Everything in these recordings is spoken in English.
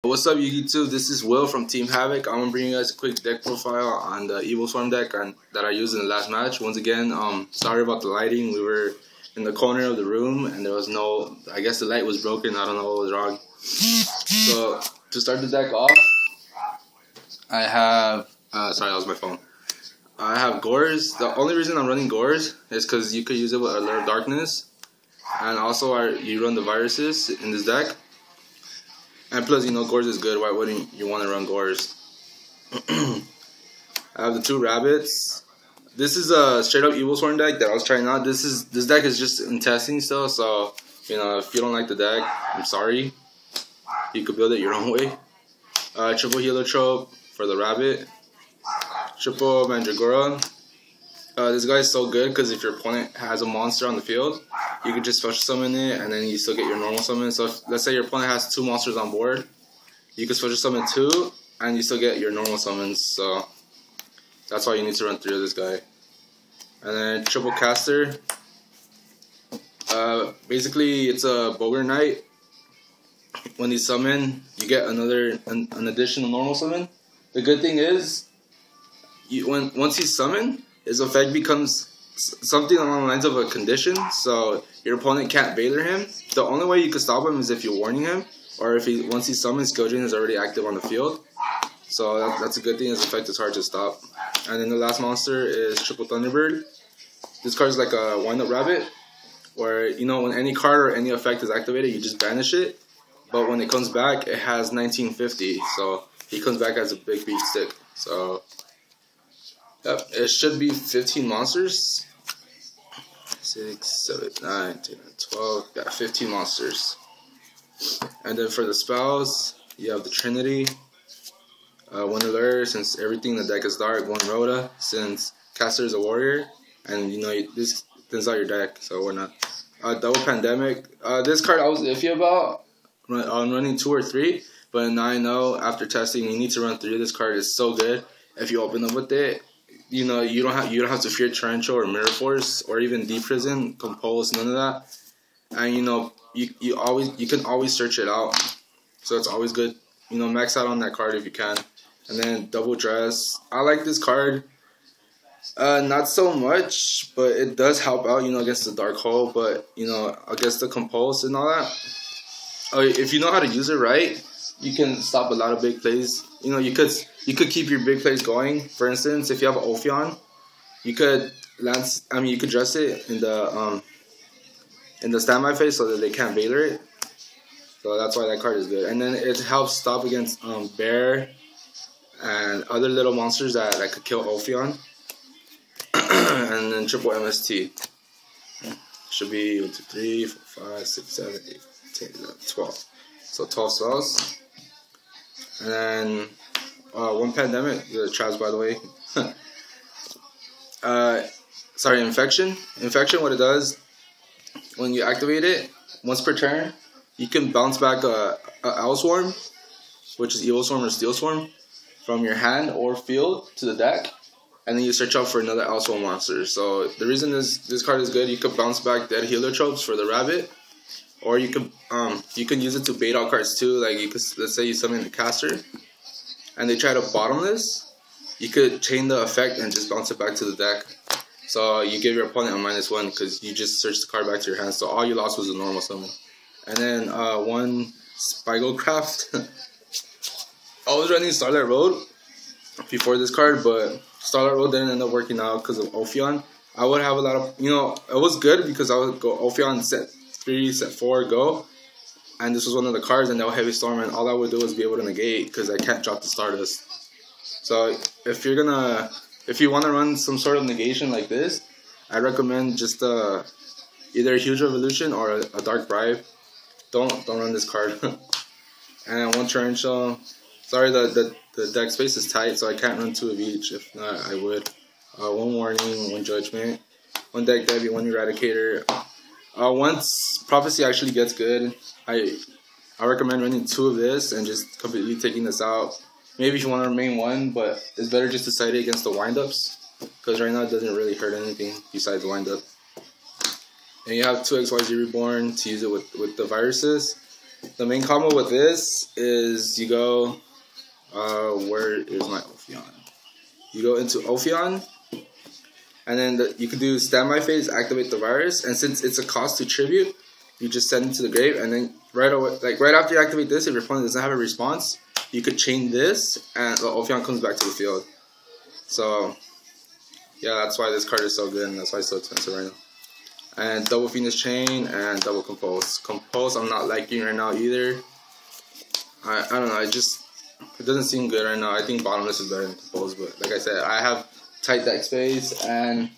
What's up, YouTube? This is Will from Team Havoc. I'm gonna bring you guys a quick deck profile on the Evilswarm deck that I used in the last match. Once again, sorry about the lighting. We were in the corner of the room and there was no, I guess the light was broken. I don't know what was wrong. So to start the deck off, I have, sorry, that was my phone. I have Gores. The only reason I'm running Gores is because you could use it with Alert of Darkness, and also you run the viruses in this deck. And plus, you know, Gores is good. Why wouldn't you want to run Gores? I have the two rabbits. This is a straight up Evilswarm deck that I was trying out. This deck is just in testing still, so you know, if you don't like the deck, I'm sorry. You could build it your own way. Triple Heliotrope for the rabbit. Triple Mandragora. This guy is so good because if your opponent has a monster on the field, you can just special summon it and then you still get your normal summon. So if, let's say your opponent has 2 monsters on board, you can special summon 2 and you still get your normal summons. So that's why you need to run 3 of this guy. And then Triple Caster. Basically it's a Boger Knight. When you summon, you get an additional normal summon. The good thing is, once he's summoned, his effect becomes something along the lines of a condition, so your opponent can't Baylor him. The only way you can stop him is if you're warning him, or if once he's summoned, Skojin is already active on the field. So that's a good thing. His effect is hard to stop. And then the last monster is Triple Thunderbird. This card is like a wind-up rabbit, where you know when any card or any effect is activated, you just banish it. But when it comes back, it has 1950, so he comes back as a big beat stick. So yep, it should be 15 monsters. 6, 7, 9, 10, 12. Yeah, 15 monsters. And then for the spells, you have the Trinity. 1 Alert, since everything in the deck is dark. 1 Rhoda, since Caster is a warrior. And you know, this thins out your deck, so we're not. Double Pandemic. This card I was iffy about on running 2 or 3. But now I know after testing, you need to run 3 of this card. It's so good. If you open up with it, you know, you don't have to fear Torrential or Mirror Force or even Deep Prison, Compose, none of that. And you know, you can always search it out. So it's always good. You know, max out on that card if you can. And then Double Dress. I like this card. Not so much, but it does help out, you know, against the Dark Hole, but you know, against the Compose and all that. If you know how to use it right, you can stop a lot of big plays. You know, you could keep your big plays going. For instance, if you have an Ophion, you could you could dress it in the standby phase so that they can't Baylor it. So that's why that card is good. And then it helps stop against Bear and other little monsters that could kill Ophion. And then Triple MST. Should be 1, 2, 3, 4, 5, 6, 7, 8, 10, 11, 12. So 12 spells. And then 1 Pandemic, the traps by the way. Sorry, Infection. Infection, what it does, when you activate it, once per turn, you can bounce back a Evilswarm, which is Evilswarm or Steel Swarm, from your hand or field to the deck. And then you search out for another Evilswarm monster. So the reason this card is good, you could bounce back dead Heliotropes for the rabbit. Or you can use it to bait out cards too. Like you could, let's say you summon the Caster, and they try to bottom this. You could chain the effect and just bounce it back to the deck. So you give your opponent a -1 because you just searched the card back to your hand. So all you lost was a normal summon. And then 1 Spyglecraft. I was running Starlight Road before this card, but Starlight Road didn't end up working out because of Ophion. I would have a lot of, you know, it was good because I would go Ophion set 3, set 4, go, and this was one of the cards, and they'll Heavy Storm, and all I would do is be able to negate because I can't drop the Stardust. So if you want to run some sort of negation like this, I recommend just either a Huge Revolution or a Dark Bribe. Don't run this card. And 1 Torrential. Sorry, the deck space is tight, so I can't run 2 of each. If not, I would. 1 Warning, 1 Judgment, 1 Deck Debbie, 1 Eradicator. Once Prophecy actually gets good, I recommend running 2 of this and just completely taking this out. Maybe if you want to remain 1, but it's better just to side it against the windups, because right now it doesn't really hurt anything besides windup. And you have 2 XYZ Reborn to use it with the viruses. The main combo with this is you go, where is my Ophion? You go into Ophion, and then you can do standby phase, activate the virus, and since it's a cost to tribute, you just send it to the grave, and then right away, like right after you activate this, if your opponent doesn't have a response, you could chain this, and the Ophion comes back to the field. So, yeah, that's why this card is so good, and that's why it's so expensive right now. And double Phoenix Chain and double Compulse. Compulse I'm not liking right now either. I don't know, it doesn't seem good right now. I think Bottomless is better than Compulse, but like I said, I have tight deck space and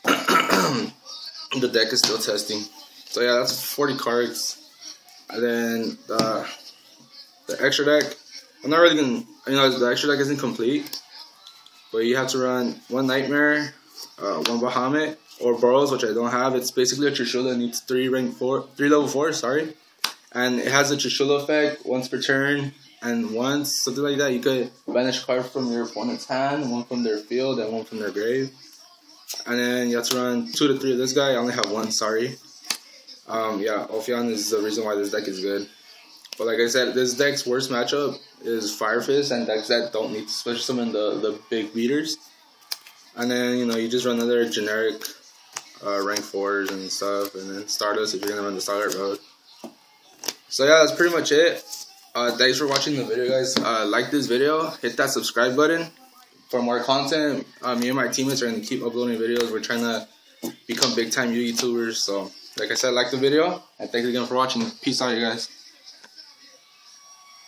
the deck is still testing. So yeah, that's 40 cards. And then the extra deck, I'm not really gonna, the extra deck isn't complete, but you have to run one Nightmare, one Bahamut, or Burrows, which I don't have. It's basically a Trishula that needs 3 level 4, sorry. And it has a Trishula effect once per turn, and once, something like that, you could banish a card from your opponent's hand, one from their field, and one from their grave. And then you have to run 2 to 3 of this guy. I only have 1, sorry. Yeah, Ophion is the reason why this deck is good. But like I said, this deck's worst matchup is Fire Fist and decks that don't need to special summon the big beaters. And then, you just run other generic rank 4s and stuff, and then Stardust if you're going to run the Starlight Road. So yeah, that's pretty much it. Thanks for watching the video, guys. Like this video, hit that subscribe button for more content. Me and my teammates are going to keep uploading videos. We're trying to become big time YouTubers. So like I said, like the video, and thanks again for watching. Peace out, you guys.